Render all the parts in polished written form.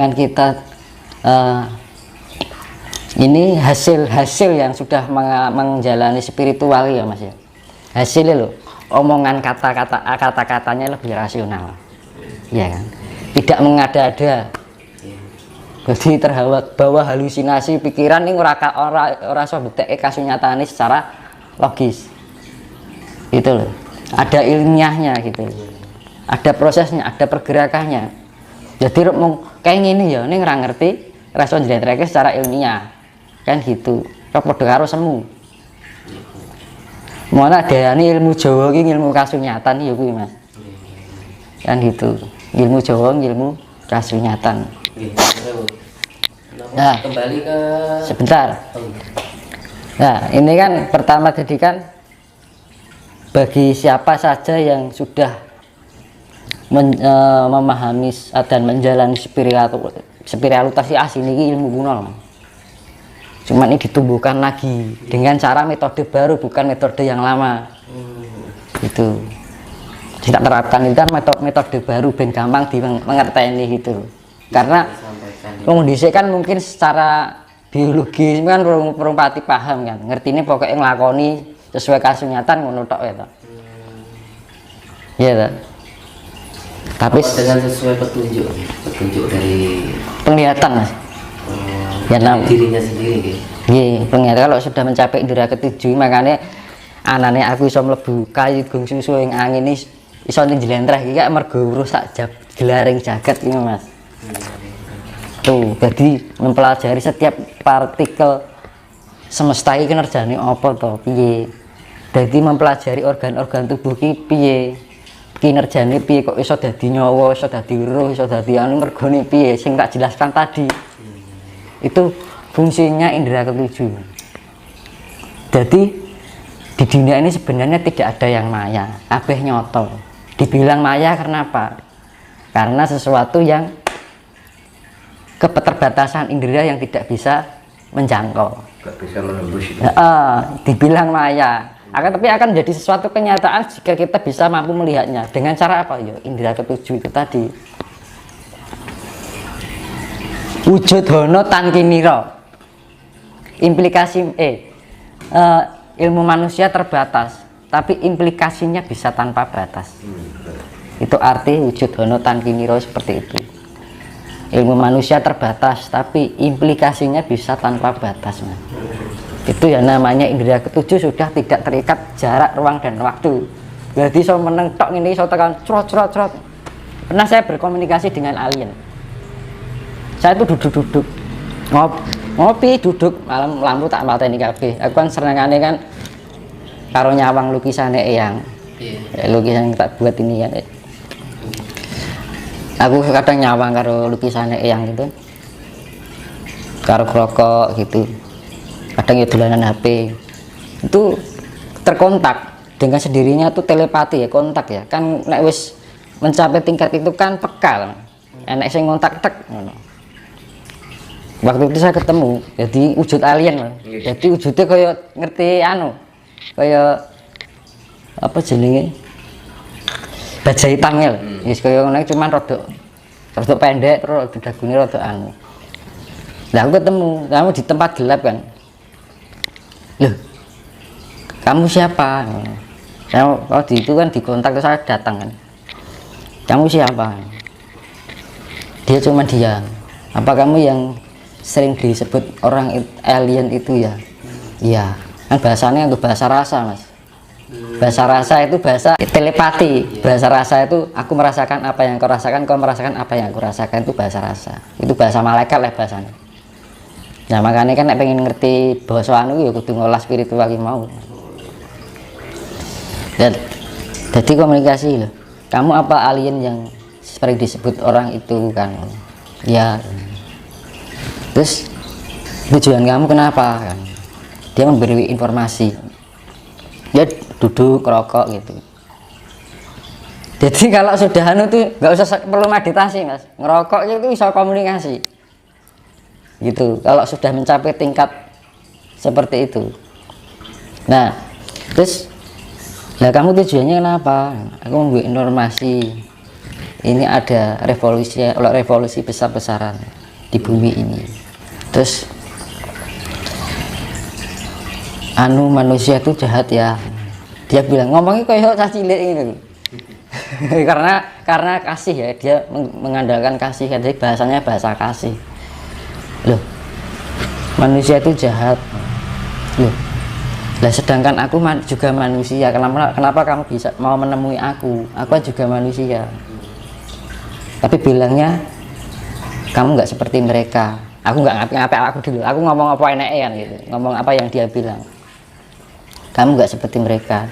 dengan kita ini hasil yang sudah menjalani spiritual ya Mas ya. Hasilnya loh, omongan kata-katanya lebih rasional, ya kan? Tidak mengada-ada. Jadi terbawa halusinasi pikiran ini ora iso bukti kasunyatane secara logis. Itu loh. Ada ilmiahnya gitu. Ada prosesnya, ada pergerakannya. Jadi kayak gini ya, ini ora ngerti, ora iso njlentrehke secara ilmiah. Kan gitu. Kok padha karo semu. Mana ada ini ilmu Jawa ini ilmu kasunyatan ya kuwi Mas. Kan gitu. Ilmu Jawa ilmu kasunyatan. Nah, kembali ke sebentar. Nah, ini kan pertama tadi kan bagi siapa saja yang sudah memahami dan menjalani spiritualitas asli ini ilmu kuno. Cuma ini ditumbuhkan lagi dengan cara metode baru, bukan metode yang lama. Itu kita terapkan itu kan metode baru ben gampang mengerti gitu. Karena kondisi kan mungkin secara biologis kan perlu pati paham kan, ngerti ini pokoknya ngelakoni sesuai kasunyatan ngono tok ya. Iya toh. Tapi dengan sesuai petunjuk dari penglihatan Mas. Ya dirinya sendiri gitu. Iya, penglihatan kalau sudah mencapai indera ketujuh makanya anane aku iso mlebu kayu gung susu yang angin ini iso njlentreh iki gak mergo rusak gelaring jagat ini Mas. Tuh, jadi mempelajari setiap partikel semesta iki kinerjane apa to, piye. Jadi mempelajari organ-organ tubuh ki piye. Kinerjane piye kok iso dadi nyawa, iso dadi roh, iso dadi anu mergone piye sing tak jelaskan tadi. Itu fungsinya indera ketujuh. Jadi di dunia ini sebenarnya tidak ada yang maya, kabeh nyoto. Dibilang maya karena apa? Karena sesuatu yang keterbatasan indera yang tidak bisa menjangkau. Gak bisa menembus itu. Dibilang maya. Tapi akan menjadi sesuatu kenyataan jika kita bisa mampu melihatnya. Dengan cara apa? Ya, indera ketujuh itu tadi. Wujud hono tan kinira. Implikasi ilmu manusia terbatas, tapi implikasinya bisa tanpa batas. Itu arti wujud hono tan kinira seperti itu. Ilmu manusia terbatas, tapi implikasinya bisa tanpa batas. Itu ya namanya indera ketujuh sudah tidak terikat jarak, ruang dan waktu. Jadi so meneng tok ini so tekan crot. Pernah saya berkomunikasi dengan alien. Saya itu duduk ngopi duduk malam lampu tak mateni kabeh. Aku kan senengane kan karo nyawang lukisane eyang. Lukisan yang tak buat ini kan. Aku kadang nyawang karo lukisannya eyang gitu, karo rokok gitu, kadang ya dolanan HP. Itu terkontak dengan sendirinya tuh telepati ya, kontak ya kan. Nek wis mencapai tingkat itu kan peka, enek sing ngontak tek ngono. Waktu itu saya ketemu, jadi wujud alien loh. Jadi wujudnya kayak ngerti anu, kayak apa jenenge, baja hitam ya. Wis kayak ngono cuman rodok pendek terus dagune rodok anu. Lah aku ketemu, kamu di tempat gelap kan. Loh, kamu siapa? Kalau di itu kan dikontak terus saya datang kan. Kamu siapa? Dia cuma diam. Apa kamu yang sering disebut orang alien itu ya? Iya, kan bahasanya itu bahasa rasa Mas. Bahasa rasa itu bahasa telepati. Bahasa rasa itu aku merasakan apa yang kau rasakan, kau merasakan apa yang aku rasakan, itu bahasa rasa. Itu bahasa malaikat lah bahasanya. Nah makanya kan pengen ngerti bahasa anu ya kudu ngolah spiritual iki mau. Dan jadi komunikasi loh. Kamu apa alien yang sering disebut orang itu kan? Ya. Terus tujuan kamu kenapa kan? Dia memberi informasi. Ya duduk rokok gitu. Jadi kalau sudah anu tuh nggak usah perlu meditasi Mas, ngerokok itu bisa komunikasi gitu kalau sudah mencapai tingkat seperti itu. Nah terus, lah kamu tujuannya kenapa? Aku memberi informasi. ini ada revolusi besar-besaran di bumi ini. Terus manusia itu jahat ya, dia bilang ngomongnya kayak cah cilik ini. karena kasih ya, dia mengandalkan kasih, jadi bahasanya bahasa kasih. Loh, manusia itu jahat loh, lah sedangkan aku juga manusia, kenapa kamu bisa mau menemui aku juga manusia, tapi bilangnya kamu nggak seperti mereka. Aku nggak ngapa-ngapa, aku ngomong apa enaknya kan gitu, ngomong apa yang dia bilang, kamu nggak seperti mereka.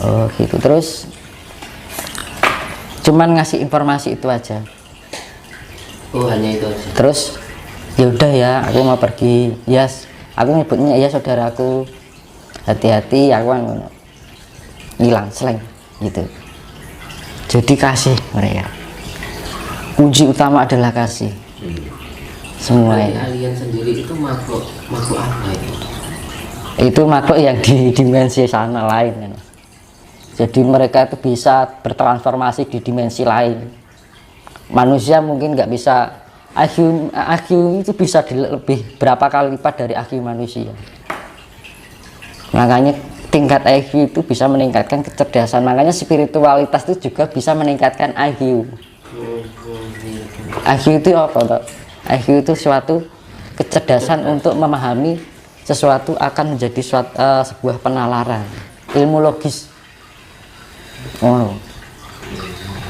Oh gitu, terus cuman ngasih informasi itu aja. Oh hanya itu aja. Terus ya udah ya, aku mau pergi, yes, aku nyebutnya ya saudaraku, hati-hati, aku kan hilang seleng gitu. Jadi kasih mereka, kunci utama adalah kasih. Semuanya. Alien sendiri itu makhluk apa itu? Itu makhluk yang di dimensi sana lain kan. Jadi mereka itu bisa bertransformasi di dimensi lain. Manusia mungkin nggak bisa, IQ itu bisa lebih berapa kali lipat dari IQ manusia. Makanya tingkat IQ itu bisa meningkatkan kecerdasan, makanya spiritualitas itu juga bisa meningkatkan IQ. IQ itu apa toh? IQ itu suatu kecerdasan untuk memahami sesuatu akan menjadi sebuah penalaran, ilmu logis. Oh,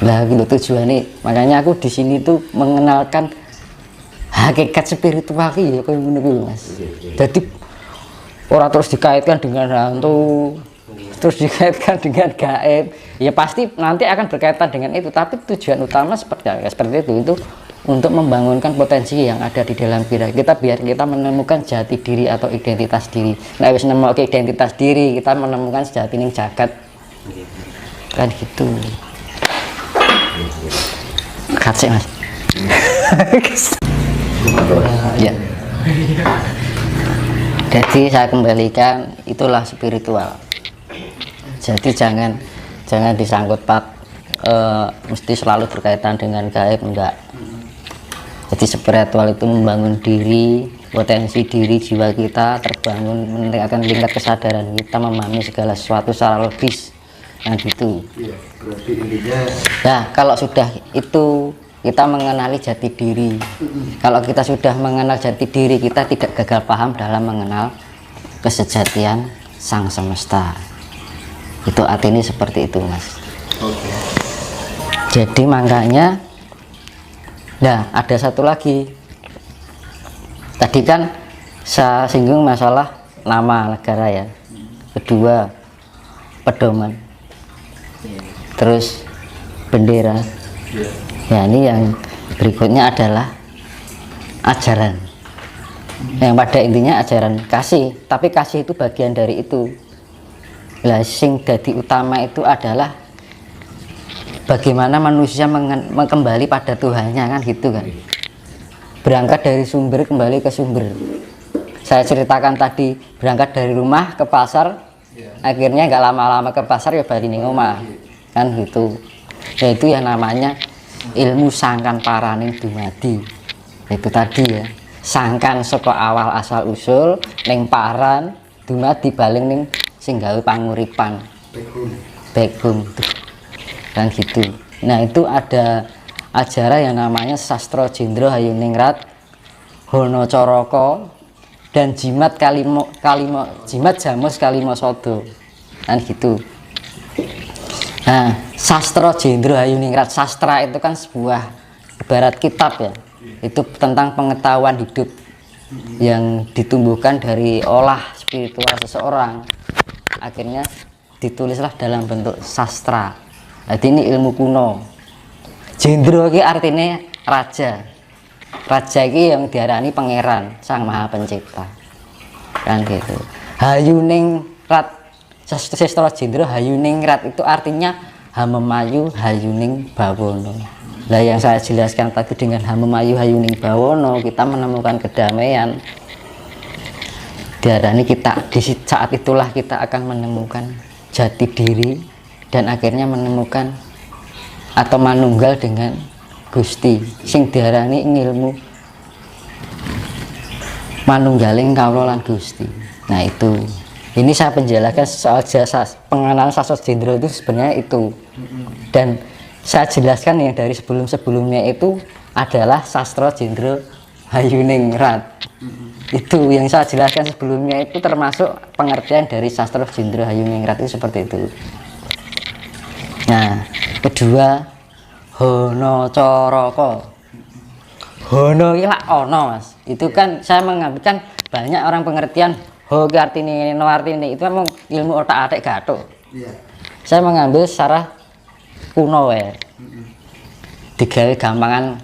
nah gitu tujuannya. Makanya aku di sini tuh mengenalkan hakikat spiritual ya, kayak gini Mas. Jadi orang terus dikaitkan dengan hantu, terus dikaitkan dengan gaib. Ya pasti nanti akan berkaitan dengan itu. Tapi tujuan utama seperti itu untuk membangunkan potensi yang ada di dalam kita, biar kita menemukan jati diri atau identitas diri. Nah, wis nemu identitas diri, kita menemukan sejati ning jagat. Kan gitu. Kasih Mas. Ya. Jadi saya kembalikan, itulah spiritual. Jadi jangan disangkut mesti selalu berkaitan dengan gaib, enggak. Jadi spiritual itu membangun diri, potensi diri jiwa kita terbangun, meningkatkan tingkat kesadaran kita, memahami segala sesuatu secara logis, yang gitu. Iya, berarti intinya. Nah, kalau sudah itu kita mengenali jati diri. Kalau kita sudah mengenal jati diri, kita tidak gagal paham dalam mengenal kesejatian sang semesta. Itu artinya seperti itu, Mas. Oke. Jadi makanya, nah ada satu lagi. Tadi kan saya singgung masalah nama negara ya. Kedua, pedoman. Terus bendera. Ya, ini yang berikutnya adalah ajaran. Yang pada intinya ajaran kasih, tapi kasih itu bagian dari itu. Lah sing dadi utama itu adalah bagaimana manusia kembali pada Tuhannya, kan gitu kan. Berangkat dari sumber kembali ke sumber. Saya ceritakan tadi, berangkat dari rumah ke pasar, akhirnya nggak lama-lama ke pasar ya bali ning omah. Kan gitu. Yaitu yang namanya ilmu sangkan paraning dumadi. Itu tadi ya. Sangkan saka awal asal usul ning paran dumadi baling ning sing gawe panguripan. Backbone. Dan gitu. Nah, itu ada ajaran yang namanya Sastra Jendra Hayuningrat, Hono Coroko, dan Jimat Jimat Jamus Kalimo Sodo. Dan gitu. Nah, Sastra Jendra Hayuningrat, sastra itu kan sebuah ibarat kitab ya. Itu tentang pengetahuan hidup yang ditumbuhkan dari olah spiritual seseorang. Akhirnya ditulislah dalam bentuk sastra. Jadi ini ilmu kuno. Jendra iki artinya raja. Raja iki yang diarani pangeran, sang maha pencipta. Kan gitu. Hayuningrat, Sastra Jendra Hayuningrat itu artinya Hamemayu Hayuning Bawono. Nah, yang saya jelaskan tadi dengan Hamemayu Hayuning Bawono, kita menemukan kedamaian. Diarani kita di saat itulah kita akan menemukan jati diri dan akhirnya menemukan atau manunggal dengan Gusti sing diarani ngilmu manunggaling kawula lan Gusti. Nah itu, ini saya penjelaskan soal jasa pengenalan Sastra Jendra itu sebenarnya itu, dan saya jelaskan yang dari sebelum-sebelumnya itu adalah Sastra Jendra Hayuningrat. Itu yang saya jelaskan sebelumnya itu termasuk pengertian dari Sastra Jendra Hayuningrat itu seperti itu. Nah kedua, Hono Coroko. Hono iki lak ono Mas, itu kan saya mengambil kan banyak orang pengertian ho ki artine ngene no artine itu memang ilmu otak-atik gathuk. Iya. Saya mengambil secara kuno wae. Digawe gampangan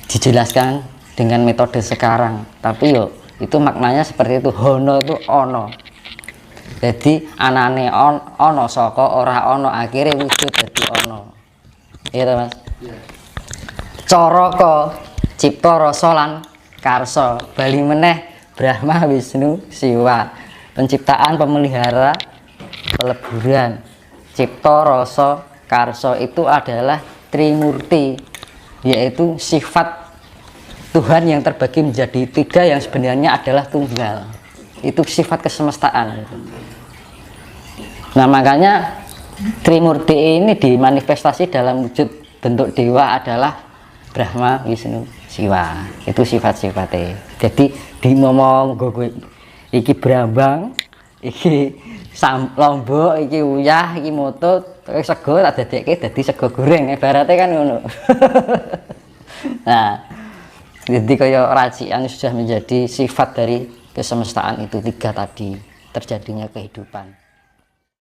dijelaskan dengan metode sekarang, tapi yo itu maknanya seperti itu. Hono itu ono, jadi anane ono saka ora ono akhirnya wujud dadi ono. Iya Mas. Coroko cipta rasa lan karsa, bali meneh Brahma Wisnu Siwa, penciptaan, pemelihara, peleburan. Cipta rasa karsa itu adalah Trimurti, yaitu sifat Tuhan yang terbagi menjadi tiga yang sebenarnya adalah tunggal. Itu sifat kesemestaan. Nah makanya Trimurti ini dimanifestasi dalam wujud bentuk dewa adalah Brahma, Wisnu, Siwa. Itu sifat-sifatnya. Jadi di ngomong gue iki Brambang, iki Lombok, iki Uyah, iki Moto, sego tak dadekke dadi sego goreng. Ibaratnya kan ngono. Nah, jadi kayak racikan sudah menjadi sifat dari kesemestaan itu tiga tadi, terjadinya kehidupan.